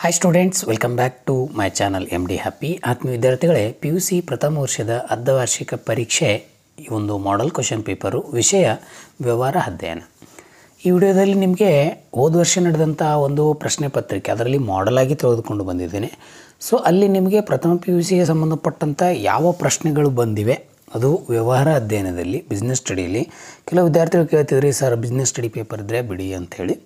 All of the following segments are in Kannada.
Hi students, welcome back to my channel MD happy. ಆತ್ಮೀಯ ವಿದ್ಯಾರ್ಥಿಗಳೇ, PUC ಪ್ರಥಮ ವರ್ಷದ ಅರ್ಧವಾರ್ಷಿಕ ಪರೀಕ್ಷೆ ಈ ಒಂದು ಮಾಡೆಲ್ ಕ್ವಶನ್ ಪೇಪರು, ವಿಷಯ ವ್ಯವಹಾರ ಅಧ್ಯಯನ. ಈ ವಿಡಿಯೋದಲ್ಲಿ ನಿಮಗೆ ಹೋದ ವರ್ಷ ನಡೆದಂಥ ಒಂದು ಪ್ರಶ್ನೆ ಪತ್ರಿಕೆ ಅದರಲ್ಲಿ ಮಾಡೆಲ್ ಆಗಿ ತೆಗೆದುಕೊಂಡು ಬಂದಿದ್ದೇನೆ. ಸೊ ಅಲ್ಲಿ ನಿಮಗೆ ಪ್ರಥಮ PUCಗೆ ಸಂಬಂಧಪಟ್ಟಂಥ ಯಾವ ಪ್ರಶ್ನೆಗಳು ಬಂದಿವೆ ಅದು ವ್ಯವಹಾರ ಅಧ್ಯಯನದಲ್ಲಿ, ಬಿಸ್ನೆಸ್ ಸ್ಟಡಿಯಲ್ಲಿ. ಕೆಲವು ವಿದ್ಯಾರ್ಥಿಗಳು ಕೇಳ್ತಿದ್ರಿ, ಸರ್ ಬಿಸ್ನೆಸ್ ಸ್ಟಡಿ ಪೇಪರ್ ಇದ್ದರೆ ಬಿಡಿ ಅಂಥೇಳಿ.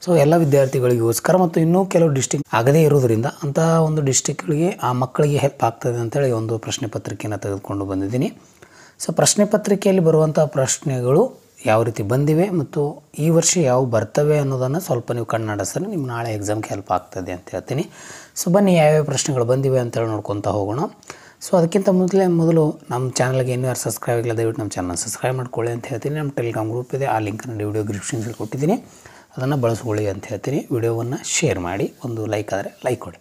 ಸೊ ಎಲ್ಲ ವಿದ್ಯಾರ್ಥಿಗಳಿಗೋಸ್ಕರ ಮತ್ತು ಇನ್ನೂ ಕೆಲವು ಡಿಸ್ಟಿಕ್ ಆಗದೇ ಇರೋದರಿಂದ ಅಂತಹ ಒಂದು ಡಿಸ್ಟಿಕ್ಗಳಿಗೆ ಆ ಮಕ್ಕಳಿಗೆ ಹೆಲ್ಪ್ ಆಗ್ತದೆ ಅಂತೇಳಿ ಒಂದು ಪ್ರಶ್ನೆ ಪತ್ರಿಕೆಯನ್ನು ತೆಗೆದುಕೊಂಡು ಬಂದಿದ್ದೀನಿ. ಸೊ ಪ್ರಶ್ನೆ ಪತ್ರಿಕೆಯಲ್ಲಿ ಬರುವಂಥ ಪ್ರಶ್ನೆಗಳು ಯಾವ ರೀತಿ ಬಂದಿವೆ ಮತ್ತು ಈ ವರ್ಷ ಯಾವ ಬರ್ತವೆ ಅನ್ನೋದನ್ನು ಸ್ವಲ್ಪ ನೀವು ಕಣ್ಣಾಡಿಸಿದ್ರೆ ನಿಮ್ಗೆ ನಾಳೆ ಎಕ್ಸಾಮ್ಗೆ ಹೆಲ್ಪ್ ಆಗ್ತದೆ ಅಂತ ಹೇಳ್ತೀನಿ. ಸೊ ಬನ್ನಿ ಯಾವ್ಯಾವ ಪ್ರಶ್ನೆಗಳು ಬಂದಿವೆ ಅಂತೇಳಿ ನೋಡ್ಕೊತಾ ಹೋಗೋಣ. ಸೊ ಅದಕ್ಕಿಂತ ಮೊದಲು ನಮ್ಮ ಚಾನಲ್ಗೆ ಇನ್ನೂ ಯಾರು ಸಬ್ಸ್ಕ್ರೈಬ್ ಆಗಿಲ್ಲ, ದಯವಿಟ್ಟು ನಮ್ಮ ಚಾನಲ್ ಸಬ್ಸ್ಕ್ರೈಬ್ ಮಾಡ್ಕೊಳ್ಳಿ ಅಂತ ಹೇಳ್ತೀನಿ. ನಮ್ಮ ಟೆಲಿಗ್ರಾಮ್ ಗ್ರೂಪ್ ಇದೆ, ಆ ಲಿಂಕನ್ನು ವಿಡಿಯೋ ಡಿಸ್ಕ್ರಿಪ್ಷನ್ಸಲ್ಲಿ ಕೊಟ್ಟಿದ್ದೀನಿ, ಅದನ್ನು ಬಳಸ್ಕೊಳ್ಳಿ ಅಂತ ಹೇಳ್ತೀನಿ. ವಿಡಿಯೋವನ್ನು ಶೇರ್ ಮಾಡಿ, ಒಂದು ಲೈಕ್ ಆದರೆ ಲೈಕ್ ಕೊಡಿ.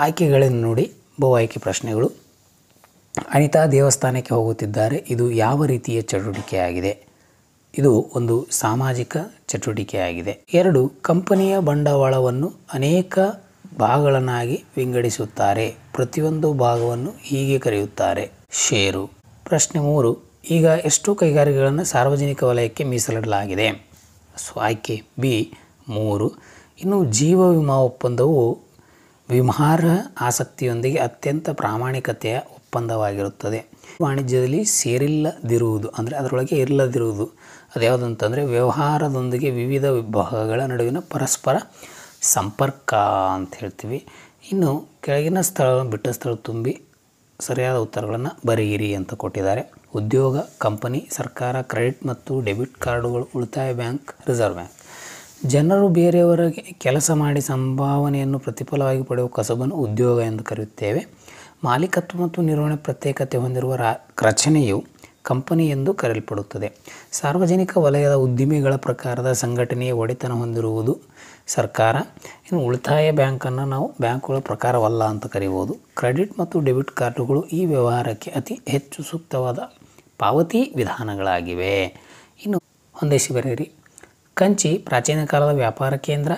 ಆಯ್ಕೆಗಳನ್ನು ನೋಡಿ, ಬಹು ಆಯ್ಕೆ ಪ್ರಶ್ನೆಗಳು. ಅನಿತಾ ದೇವಸ್ಥಾನಕ್ಕೆ ಹೋಗುತ್ತಿದ್ದಾರೆ, ಇದು ಯಾವ ರೀತಿಯ ಚಟುವಟಿಕೆಯಾಗಿದೆ? ಇದು ಒಂದು ಸಾಮಾಜಿಕ ಚಟುವಟಿಕೆಯಾಗಿದೆ. 2, ಕಂಪನಿಯ ಬಂಡವಾಳವನ್ನು ಅನೇಕ ಭಾಗಗಳನ್ನಾಗಿ ವಿಂಗಡಿಸುತ್ತಾರೆ, ಪ್ರತಿಯೊಂದು ಭಾಗವನ್ನು ಹೀಗೆ ಕರೆಯುತ್ತಾರೆ, ಷೇರು. ಪ್ರಶ್ನೆ 3, ಈಗ ಎಷ್ಟು ಕೈಗಾರಿಕೆಗಳನ್ನು ಸಾರ್ವಜನಿಕ ವಲಯಕ್ಕೆ ಮೀಸಲಿಡಲಾಗಿದೆ? ಸೊ ಆಯ್ಕೆ ಬಿ 3. ಇನ್ನು ಜೀವ ವಿಮಾ ಒಪ್ಪಂದವು ವಿಮಾರ್ಹ ಆಸಕ್ತಿಯೊಂದಿಗೆ ಅತ್ಯಂತ ಪ್ರಾಮಾಣಿಕತೆಯ ಒಪ್ಪಂದವಾಗಿರುತ್ತದೆ. ವಾಣಿಜ್ಯದಲ್ಲಿ ಸೇರಿಲ್ಲದಿರುವುದು ಅಂದರೆ ಅದರೊಳಗೆ ಇರಲ್ಲದಿರುವುದು ಅದು ಯಾವುದಂತಂದರೆ ವ್ಯವಹಾರದೊಂದಿಗೆ ವಿವಿಧ ವಿಭಾಗಗಳ ನಡುವಿನ ಪರಸ್ಪರ ಸಂಪರ್ಕ ಅಂತ ಹೇಳ್ತೀವಿ. ಇನ್ನು ಕೆಳಗಿನ ಸ್ಥಳ ಬಿಟ್ಟ ಸ್ಥಳ ತುಂಬಿ ಸರಿಯಾದ ಉತ್ತರಗಳನ್ನು ಬರೆಯಿರಿ ಅಂತ ಕೊಟ್ಟಿದ್ದಾರೆ. ಉದ್ಯೋಗ, ಕಂಪನಿ, ಸರ್ಕಾರ, ಕ್ರೆಡಿಟ್ ಮತ್ತು ಡೆಬಿಟ್ ಕಾರ್ಡುಗಳು, ಉಳಿತಾಯ ಬ್ಯಾಂಕ್, ರಿಸರ್ವ್ ಬ್ಯಾಂಕ್. ಜನರು ಬೇರೆಯವರಿಗೆ ಕೆಲಸ ಮಾಡಿ ಸಂಭಾವನೆಯನ್ನು ಪ್ರತಿಫಲವಾಗಿ ಪಡೆಯುವ ಕಸಬನ್ನು ಉದ್ಯೋಗ ಎಂದು ಕರೆಯುತ್ತೇವೆ. ಮಾಲೀಕತ್ವ ಮತ್ತು ನಿರ್ವಹಣೆ ಪ್ರತ್ಯೇಕತೆ ಹೊಂದಿರುವ ರಚನೆಯು ಕಂಪನಿ ಎಂದು ಕರೆಯಲ್ಪಡುತ್ತದೆ. ಸಾರ್ವಜನಿಕ ವಲಯದ ಉದ್ದಿಮೆಗಳ ಪ್ರಕಾರದ ಸಂಘಟನೆಯ ಒಡೆತನ ಹೊಂದಿರುವುದು ಸರ್ಕಾರ. ಇನ್ನು ಉಳಿತಾಯ ಬ್ಯಾಂಕನ್ನು ನಾವು ಬ್ಯಾಂಕುಗಳ ಪ್ರಕಾರವಲ್ಲ ಅಂತ ಕರೀಬೋದು. ಕ್ರೆಡಿಟ್ ಮತ್ತು ಡೆಬಿಟ್ ಕಾರ್ಡುಗಳು ಈ ವ್ಯವಹಾರಕ್ಕೆ ಅತಿ ಹೆಚ್ಚು ಸೂಕ್ತವಾದ ಪಾವತಿ ವಿಧಾನಗಳಾಗಿವೆ. ಇನ್ನು ಹೊಂದಿಸಿ ಬರೆಯಿರಿ. ಕಂಚಿ ಪ್ರಾಚೀನ ಕಾಲದ ವ್ಯಾಪಾರ ಕೇಂದ್ರ.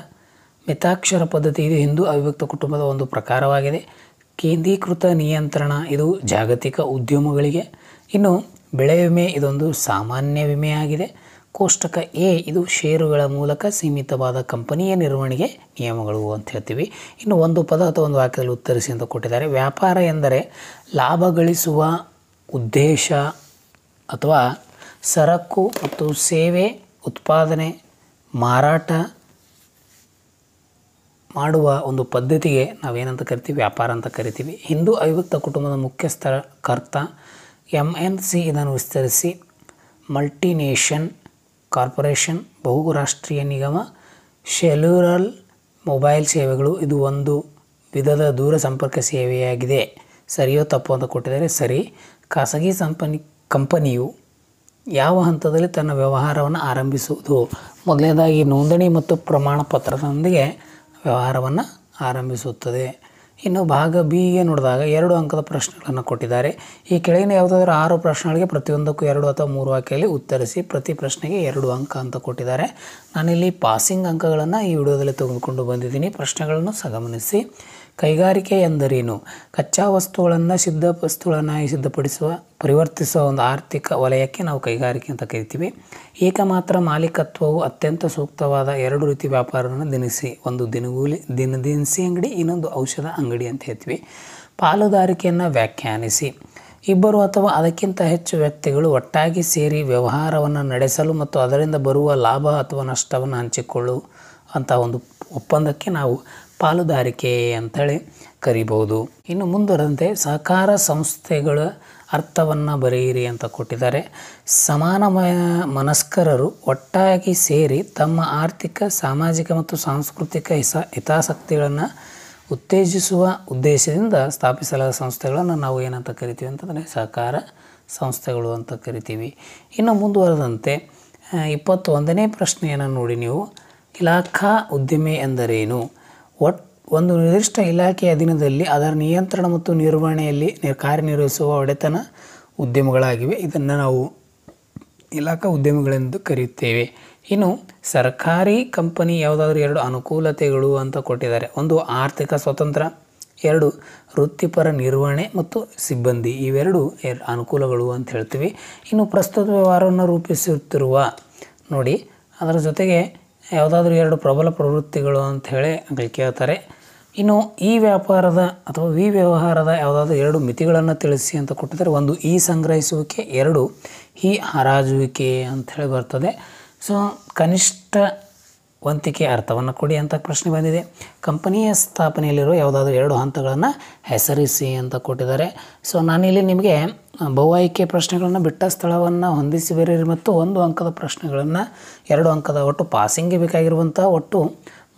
ಮಿತಾಕ್ಷರ ಪದ್ಧತಿ ಇದು ಹಿಂದೂ ಅವಿಭಕ್ತ ಕುಟುಂಬದ ಒಂದು ಪ್ರಕಾರವಾಗಿದೆ. ಕೇಂದ್ರೀಕೃತ ನಿಯಂತ್ರಣ ಇದು ಜಾಗತಿಕ ಉದ್ಯಮಗಳಿಗೆ. ಇನ್ನು ಬೆಳೆ ವಿಮೆ ಇದೊಂದು ಸಾಮಾನ್ಯ ವಿಮೆಯಾಗಿದೆ. ಕೋಷ್ಟಕ ಎ ಇದು ಷೇರುಗಳ ಮೂಲಕ ಸೀಮಿತವಾದ ಕಂಪನಿಯ ನಿರ್ವಹಣೆಗೆ ನಿಯಮಗಳು ಅಂತ ಹೇಳ್ತೀವಿ. ಇನ್ನು ಒಂದು ಪದ ಅಥವಾ ಒಂದು ವಾಕ್ಯದಲ್ಲಿ ಉತ್ತರಿಸಿ ಅಂತ ಕೊಟ್ಟಿದ್ದಾರೆ. ವ್ಯಾಪಾರ ಎಂದರೆ ಲಾಭ ಗಳಿಸುವ ಉದ್ದೇಶ ಅಥವಾ ಸರಕು ಮತ್ತು ಸೇವೆ ಉತ್ಪಾದನೆ ಮಾರಾಟ ಮಾಡುವ ಒಂದು ಪದ್ಧತಿಗೆ ನಾವೇನಂತ ಕರಿತೀವಿ? ವ್ಯಾಪಾರ ಅಂತ ಕರಿತೀವಿ. ಹಿಂದೂ ಅವಿಭಕ್ತ ಕುಟುಂಬದ ಮುಖ್ಯಸ್ಥರ ಕರ್ತ. MNC ಇದನ್ನು ವಿಸ್ತರಿಸಿ ಮಲ್ಟಿನೇಷನ್ ಕಾರ್ಪೊರೇಷನ್, ಬಹುರಾಷ್ಟ್ರೀಯ ನಿಗಮ. ಸೆಲ್ಯುಲರ್ ಮೊಬೈಲ್ ಸೇವೆಗಳು ಇದು ಒಂದು ವಿಧದ ದೂರ ಸಂಪರ್ಕ ಸೇವೆಯಾಗಿದೆ. ಸರಿಯೋ ತಪ್ಪು ಅಂತ ಕೊಟ್ಟಿದ್ದಾರೆ. ಸರಿ. ಖಾಸಗಿ ಕಂಪನಿಯು ಯಾವ ಹಂತದಲ್ಲಿ ತನ್ನ ವ್ಯವಹಾರವನ್ನು ಆರಂಭಿಸುವುದು? ಮೊದಲನೇದಾಗಿ ನೋಂದಣಿ ಮತ್ತು ಪ್ರಮಾಣ ಪತ್ರದೊಂದಿಗೆ ವ್ಯವಹಾರವನ್ನು ಆರಂಭಿಸುತ್ತದೆ. ಇನ್ನು ಭಾಗ ಬಿಗೆ ನೋಡಿದಾಗ 2 ಅಂಕದ ಪ್ರಶ್ನೆಗಳನ್ನು ಕೊಟ್ಟಿದ್ದಾರೆ. ಈ ಕೆಳಗಿನ ಯಾವುದಾದ್ರೂ 6 ಪ್ರಶ್ನೆಗಳಿಗೆ ಪ್ರತಿಯೊಂದಕ್ಕೂ 2 ಅಥವಾ 3 ವಾಕ್ಯದಲ್ಲಿ ಉತ್ತರಿಸಿ. ಪ್ರತಿ ಪ್ರಶ್ನೆಗೆ 2 ಅಂಕ ಅಂತ ಕೊಟ್ಟಿದ್ದಾರೆ. ನಾನಿಲ್ಲಿ ಪಾಸಿಂಗ್ ಅಂಕಗಳನ್ನು ಈ ವಿಡಿಯೋದಲ್ಲಿ ತೆಗೆದುಕೊಂಡು ಬಂದಿದ್ದೀನಿ. ಪ್ರಶ್ನೆಗಳನ್ನು ಗಮನಿಸಿ. ಕೈಗಾರಿಕೆ ಎಂದರೇನು? ಕಚ್ಚಾ ವಸ್ತುಗಳನ್ನು ಸಿದ್ಧ ವಸ್ತುಗಳನ್ನಾಗಿ ಪರಿವರ್ತಿಸುವ ಒಂದು ಆರ್ಥಿಕ ವಲಯಕ್ಕೆ ನಾವು ಕೈಗಾರಿಕೆ ಅಂತ ಕರಿತೀವಿ. ಏಕಮಾತ್ರ ಮಾಲೀಕತ್ವವು ಅತ್ಯಂತ ಸೂಕ್ತವಾದ 2 ರೀತಿ ವ್ಯಾಪಾರವನ್ನು ದಿನಸಿ, ಒಂದು ದಿನಸಿ ಅಂಗಡಿ, ಇನ್ನೊಂದು ಔಷಧ ಅಂಗಡಿ ಅಂತ ಹೇಳ್ತೀವಿ. ಪಾಲುದಾರಿಕೆಯನ್ನು ವ್ಯಾಖ್ಯಾನಿಸಿ. ಇಬ್ಬರು ಅಥವಾ ಅದಕ್ಕಿಂತ ಹೆಚ್ಚು ವ್ಯಕ್ತಿಗಳು ಒಟ್ಟಾಗಿ ಸೇರಿ ವ್ಯವಹಾರವನ್ನು ನಡೆಸಲು ಮತ್ತು ಅದರಿಂದ ಬರುವ ಲಾಭ ಅಥವಾ ನಷ್ಟವನ್ನು ಹಂಚಿಕೊಳ್ಳುವಂಥ ಒಂದು ಒಪ್ಪಂದಕ್ಕೆ ನಾವು ಪಾಲುದಾರಿಕೆ ಅಂತೇಳಿ ಕರಿಬೋದು. ಇನ್ನು ಮುಂದುವರೆದಂತೆ ಸಹಕಾರ ಸಂಸ್ಥೆಗಳ ಅರ್ಥವನ್ನು ಬರೆಯಿರಿ ಅಂತ ಕೊಟ್ಟಿದ್ದಾರೆ. ಸಮಾನ ಮನಸ್ಕರರು ಒಟ್ಟಾಗಿ ಸೇರಿ ತಮ್ಮ ಆರ್ಥಿಕ, ಸಾಮಾಜಿಕ ಮತ್ತು ಸಾಂಸ್ಕೃತಿಕ ಹಿತಾಸಕ್ತಿಗಳನ್ನು ಉತ್ತೇಜಿಸುವ ಉದ್ದೇಶದಿಂದ ಸ್ಥಾಪಿಸಲಾದ ಸಂಸ್ಥೆಗಳನ್ನು ನಾವು ಏನಂತ ಕರಿತೀವಿ ಅಂತಂದರೆ ಸಹಕಾರ ಸಂಸ್ಥೆಗಳು ಅಂತ ಕರಿತೀವಿ. ಇನ್ನು ಮುಂದುವರೆದಂತೆ 21ನೇ ಪ್ರಶ್ನೆಯನ್ನು ನೋಡಿ ನೀವು. ಇಲಾಖಾ ಉದ್ದಿಮೆ ಎಂದರೇನು? ಒಂದು ನಿರ್ದಿಷ್ಟ ಇಲಾಖೆಯ ಅಧೀನದಲ್ಲಿ ಅದರ ನಿಯಂತ್ರಣ ಮತ್ತು ನಿರ್ವಹಣೆಯಲ್ಲಿ ಕಾರ್ಯನಿರ್ವಹಿಸುವ ಒಡೆತನ ಉದ್ಯಮಗಳಾಗಿವೆ. ಇದನ್ನು ನಾವು ಇಲಾಖಾ ಉದ್ಯಮಗಳೆಂದು ಕರೆಯುತ್ತೇವೆ. ಇನ್ನು ಸರ್ಕಾರಿ ಕಂಪನಿ ಯಾವುದಾದ್ರೂ 2 ಅನುಕೂಲತೆಗಳು ಅಂತ ಕೊಟ್ಟಿದ್ದಾರೆ. ಒಂದು ಆರ್ಥಿಕ ಸ್ವತಂತ್ರ, 2 ವೃತ್ತಿಪರ ನಿರ್ವಹಣೆ ಮತ್ತು ಸಿಬ್ಬಂದಿ, ಇವೆರಡು ಅನುಕೂಲಗಳು ಅಂತ ಹೇಳ್ತೀವಿ. ಇನ್ನು ಪ್ರಸ್ತುತ ವ್ಯವಹಾರವನ್ನು ರೂಪಿಸುತ್ತಿರುವ ನೋಡಿ, ಅದರ ಜೊತೆಗೆ ಯಾವುದಾದ್ರೂ 2 ಪ್ರಬಲ ಪ್ರವೃತ್ತಿಗಳು ಅಂತ ಹೇಳಿ ಅಲ್ಲಿ ಕೇಳ್ತಾರೆ. ಇನ್ನು ಈ ವ್ಯಾಪಾರದ ಅಥವಾ ಈ ವ್ಯವಹಾರದ ಯಾವುದಾದ್ರೂ 2 ಮಿತಿಗಳನ್ನು ತಿಳಿಸಿ ಅಂತ ಕೊಟ್ಟಿದ್ದಾರೆ. ಒಂದು ಈ ಸಂಗ್ರಹಿಸುವಿಕೆ, 2 ಈ ಹರಾಜುವಿಕೆ ಅಂಥೇಳಿ ಬರ್ತದೆ. ಸೊ ಕನಿಷ್ಠ ವಂತಿಕೆ ಅರ್ಥವನ್ನು ಕೊಡಿ ಅಂತ ಪ್ರಶ್ನೆ ಬಂದಿದೆ. ಕಂಪನಿಯ ಸ್ಥಾಪನೆಯಲ್ಲಿರುವ ಯಾವುದಾದ್ರೂ 2 ಹಂತಗಳನ್ನು ಹೆಸರಿಸಿ ಅಂತ ಕೊಟ್ಟಿದ್ದಾರೆ. ಸೊ ನಾನಿಲ್ಲಿ ನಿಮಗೆ ಬಹು ಆಯ್ಕೆ ಪ್ರಶ್ನೆಗಳನ್ನು ಬಿಟ್ಟ ಸ್ಥಳವನ್ನು ಹೊಂದಿಸಿ ಬರೆಯಿರಿ ಮತ್ತು 1 ಅಂಕದ ಪ್ರಶ್ನೆಗಳನ್ನು 2 ಅಂಕದ ಒಟ್ಟು ಪಾಸಿಂಗ್ಗೆ ಬೇಕಾಗಿರುವಂಥ ಒಟ್ಟು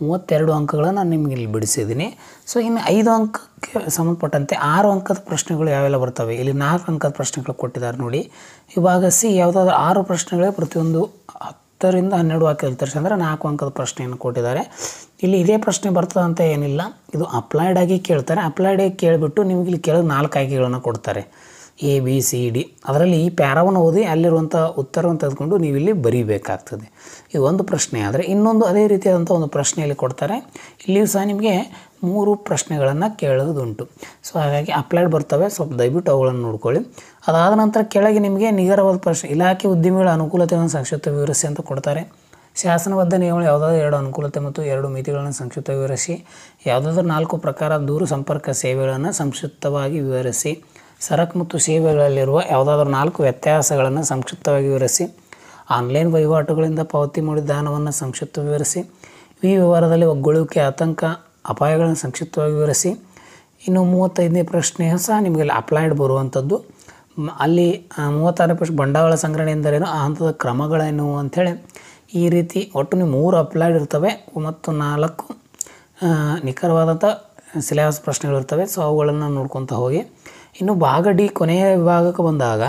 32 ಅಂಕಗಳನ್ನು ನಿಮಗೆ ಇಲ್ಲಿ ಬಿಡಿಸಿದ್ದೀನಿ. ಸೊ ಇನ್ನು 5 ಅಂಕಕ್ಕೆ ಸಂಬಂಧಪಟ್ಟಂತೆ 6 ಅಂಕದ ಪ್ರಶ್ನೆಗಳು ಯಾವೆಲ್ಲ ಬರ್ತವೆ, ಇಲ್ಲಿ 4 ಅಂಕದ ಪ್ರಶ್ನೆಗಳು ಕೊಟ್ಟಿದ್ದಾರೆ ನೋಡಿ. ವಿಭಾಗ ಸಿ ಯಾವುದಾದ್ರೂ 6 ಪ್ರಶ್ನೆಗಳೇ ಪ್ರತಿಯೊಂದು 10 ರಿಂದ 12 ವಾಕ್ಯ ಉತ್ತರಿಸಿ ಅಂದರೆ 4 ಅಂಕದ ಪ್ರಶ್ನೆಯನ್ನು ಕೊಟ್ಟಿದ್ದಾರೆ. ಇಲ್ಲಿ ಇದೇ ಪ್ರಶ್ನೆ ಬರ್ತದೆ ಅಂತ ಏನಿಲ್ಲ, ಇದು ಅಪ್ಲೈಡ್ ಆಗಿ ಕೇಳ್ತಾರೆ. ಅಪ್ಲೈಡ್ ಆಗಿ ಕೇಳಿಬಿಟ್ಟು ನಿಮಗೆ ಇಲ್ಲಿ ಕೆಳಗೆ 4 ಆಯ್ಕೆಗಳನ್ನು ಕೊಡ್ತಾರೆ, ಎ ಬಿ ಸಿ ಡಿ. ಅದರಲ್ಲಿ ಈ ಪ್ಯಾರಾವನ್ನು ಓದಿ ಅಲ್ಲಿರುವಂಥ ಉತ್ತರವನ್ನು ತೆಗೆದುಕೊಂಡು ನೀವು ಇಲ್ಲಿ ಬರೀಬೇಕಾಗ್ತದೆ. ಇದು ಒಂದು ಪ್ರಶ್ನೆ. ಆದರೆ ಇನ್ನೊಂದು ಅದೇ ರೀತಿಯಾದಂಥ ಒಂದು ಪ್ರಶ್ನೆಯಲ್ಲಿ ಕೊಡ್ತಾರೆ. ಇಲ್ಲಿಯೂ ಸಹ ನಿಮಗೆ 3 ಪ್ರಶ್ನೆಗಳನ್ನು ಕೇಳೋದುಂಟು. ಸೊ ಹಾಗಾಗಿ ಅಪ್ಲೈಡ್ ಬರ್ತವೆ, ಸ್ವಲ್ಪ ದಯವಿಟ್ಟು ಅವುಗಳನ್ನು ನೋಡ್ಕೊಳ್ಳಿ. ಅದಾದ ನಂತರ ಕೆಳಗೆ ನಿಮಗೆ ನಿಖರವಾದ ಪ್ರಶ್ನೆ, ಇಲಾಖೆ ಉದ್ಯಮಿಗಳ ಅನುಕೂಲತೆಗಳನ್ನು ಸಂಕ್ಷಿಪ್ತ ವಿವರಿಸಿ ಅಂತ ಕೊಡ್ತಾರೆ. ಶಾಸನಬದ್ಧ ನಿಯಮಗಳು ಯಾವುದಾದ್ರೂ 2 ಅನುಕೂಲತೆ ಮತ್ತು 2 ಮಿತಿಗಳನ್ನು ಸಂಕ್ಷಿಪ್ತ ವಿವರಿಸಿ. ಯಾವುದಾದ್ರೂ 4 ಪ್ರಕಾರ ದೂರ ಸಂಪರ್ಕ ಸೇವೆಗಳನ್ನು ಸಂಕ್ಷಿಪ್ತವಾಗಿ ವಿವರಿಸಿ. ಸರಕು ಮತ್ತು ಸೇವೆಗಳಲ್ಲಿರುವ ಯಾವುದಾದ್ರೂ 4 ವ್ಯತ್ಯಾಸಗಳನ್ನು ಸಂಕ್ಷಿಪ್ತವಾಗಿ ವಿವರಿಸಿ. ಆನ್ಲೈನ್ ವಹಿವಾಟುಗಳಿಂದ ಪಾವತಿ ಮಾಡಿದ ದಾನವನ್ನು ಸಂಕ್ಷಿಪ್ತ ವಿವರಿಸಿ. ಈ ವ್ಯವಹಾರದಲ್ಲಿ ಒಗ್ಗೂಡುವಿಕೆ ಆತಂಕ ಅಪಾಯಗಳನ್ನು ಸಂಕ್ಷಿಪ್ತವಾಗಿ ವಿವರಿಸಿ. ಇನ್ನು 35ನೇ ಪ್ರಶ್ನೆ ಸಹ ನಿಮಗೆ ಅಪ್ಲೈಡ್ ಬರುವಂಥದ್ದು. ಅಲ್ಲಿ 36ನೇ ಪ್ರಶ್ನೆ ಬಂಡವಾಳ ಸಂಗ್ರಹಣೆ ಎಂದರೇನು, ಆ ಹಂತದ ಕ್ರಮಗಳೇನು ಅಂಥೇಳಿ ಈ ರೀತಿ ಒಟ್ಟು ನೀವು 3 ಅಪ್ಲೈಡ್ ಇರ್ತವೆ ಮತ್ತು 4 ನಿಖರವಾದಂಥ ಸಿಲೆಬಸ್ ಪ್ರಶ್ನೆಗಳಿರ್ತವೆ. ಸೊ ಅವುಗಳನ್ನು ನೋಡ್ಕೊತ ಹೋಗಿ. ಇನ್ನು ಭಾಗ ಡಿ ಕೊನೆಯ ವಿಭಾಗಕ್ಕೆ ಬಂದಾಗ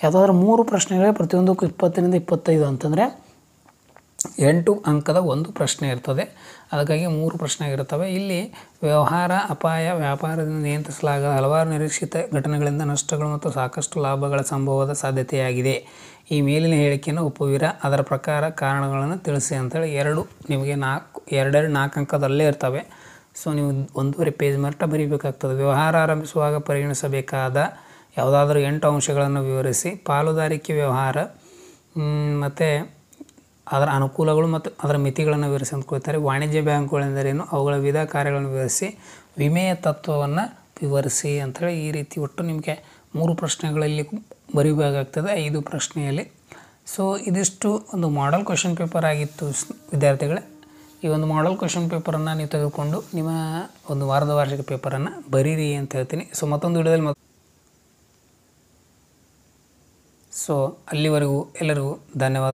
ಯಾವುದಾದ್ರೂ 3 ಪ್ರಶ್ನೆಗಳೇ ಪ್ರತಿಯೊಂದಕ್ಕೂ 20 ರಿಂದ 25 ಅಂತಂದರೆ 8 ಅಂಕದ ಒಂದು ಪ್ರಶ್ನೆ ಇರ್ತದೆ. ಅದಕ್ಕಾಗಿ 3 ಪ್ರಶ್ನೆಗಳಿರ್ತವೆ. ಇಲ್ಲಿ ವ್ಯವಹಾರ ಅಪಾಯ, ವ್ಯಾಪಾರದಿಂದ ನಿಯಂತ್ರಿಸಲಾಗದ ಹಲವಾರು ನಿರೀಕ್ಷಿತ ಘಟನೆಗಳಿಂದ ನಷ್ಟಗಳು ಮತ್ತು ಸಾಕಷ್ಟು ಲಾಭಗಳ ಸಂಭವದ ಸಾಧ್ಯತೆಯಾಗಿದೆ. ಈ ಮೇಲಿನ ಹೇಳಿಕೆಯನ್ನು ಒಪ್ಪುವಿರಾ, ಅದರ ಪ್ರಕಾರ ಕಾರಣಗಳನ್ನು ತಿಳಿಸಿ ಅಂತೇಳಿ 2 ನಿಮಗೆ 4 ಅಂಕದಲ್ಲೇ ಇರ್ತವೆ. ಸೊ ನೀವು 1.5 ಪೇಜ್ ಮಟ್ಟ ಬರೀಬೇಕಾಗ್ತದೆ. ವ್ಯವಹಾರ ಆರಂಭಿಸುವಾಗ ಪರಿಗಣಿಸಬೇಕಾದ ಯಾವುದಾದ್ರೂ 8 ಅಂಶಗಳನ್ನು ವಿವರಿಸಿ. ಪಾಲುದಾರಿಕೆ ವ್ಯವಹಾರ ಮತ್ತು ಅದರ ಅನುಕೂಲಗಳು ಮತ್ತು ಅದರ ಮಿತಿಗಳನ್ನು ವಿವರಿಸಿ ಅಂತ ಕೊಡ್ತಾರೆ. ವಾಣಿಜ್ಯ ಬ್ಯಾಂಕುಗಳೆಂದರೇನು, ಅವುಗಳ ವಿವಿಧ ಕಾರ್ಯಗಳನ್ನು ವಿವರಿಸಿ. ವಿಮೆಯ ತತ್ವವನ್ನು ವಿವರಿಸಿ ಅಂಥೇಳಿ ಈ ರೀತಿ ಒಟ್ಟು ನಿಮಗೆ 3 ಪ್ರಶ್ನೆಗಳಲ್ಲಿ ಬರೀಬೇಕಾಗ್ತದೆ 5 ಪ್ರಶ್ನೆಯಲ್ಲಿ. ಸೊ ಇದಿಷ್ಟು ಒಂದು ಮಾಡೆಲ್ ಕ್ವೆಶ್ಚನ್ ಪೇಪರ್ ಆಗಿತ್ತು ವಿದ್ಯಾರ್ಥಿಗಳೇ. ಈ ಒಂದು ಮಾಡೆಲ್ ಕ್ವೆಶ್ಚನ್ ಪೇಪರನ್ನು ನೀವು ತೆಗೆದುಕೊಂಡು ನಿಮ್ಮ ಒಂದು ವಾರದ ವಾರ್ಷಿಕ ಪೇಪರನ್ನು ಬರೀರಿ ಅಂತ ಹೇಳ್ತೀನಿ. ಸೊ ಮತ್ತೊಂದು ವಿಡಿಯೋದಲ್ಲಿ ಸೊ ಅಲ್ಲಿವರೆಗೂ ಎಲ್ಲರಿಗೂ ಧನ್ಯವಾದ.